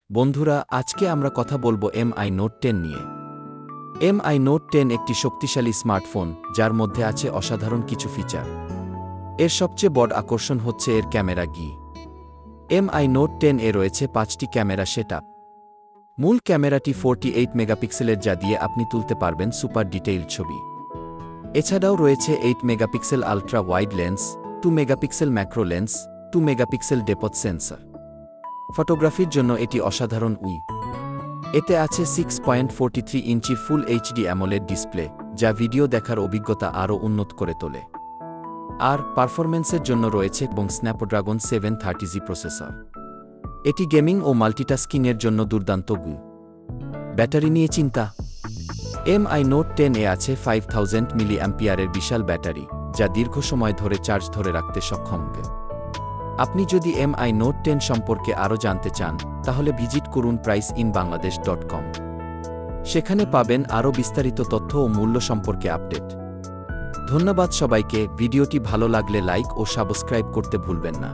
বন্ধুরা, আজকে আমরা কথা বলবো MI Note 10 নিয়ে। MI Note 10 একটি শক্তিশালী স্মার্টফোন যার মধ্যে আছে অসাধারণ কিছু ফিচার। এর সবচেয়ে বড় আকর্ষণ হচ্ছে এর ক্যামেরা গি। MI Note 10 এ রয়েছে 5টি ক্যামেরা সেটআপ। মূল ক্যামেরাটি 48 মেগাপিক্সেলের, যা দিয়ে আপনি তুলতে পারবেন সুপার ডিটেইলড ছবি। এছাড়াও রয়েছে 8 megapixel ultra wide lens, 2 megapixel macro lens, 2 megapixel depth sensor. ফটোগ্রাফির জন্য এটি অসাধারণ। এতে আছে 6.43 inch full HD AMOLED display, যা ভিডিও দেখার অভিজ্ঞতা আরও উন্নত করে তোলে। আর পারফরম্যান্সের জন্য রয়েছে স্ন্যাপড্রাগন 730G প্রসেসর। এটি গেমিং ও মাল্টিটাস্কিংয়ের জন্য দুর্দান্ত। ব্যাটারি নিয়ে চিন্তা? MI Note 10 এ আছে 5000 মিলিঅ্যাম্পিয়ারের বিশাল ব্যাটারি, যা দীর্ঘ সময় ধরে চার্জ ধরে রাখতে সক্ষম। আপনি যদি MI Note 10 সম্পর্কে আরও জানতে চান, তাহলে ভিজিট করুন priceinbangladesh.com। সেখানে পাবেন আরও বিস্তারিত তথ্য ও মূল্য সম্পর্কে আপডেট। ধন্যবাদ সবাইকে। ভিডিওটি ভালো লাগলে লাইক ও সাবস্ক্রাইব করতে ভুলবেন না।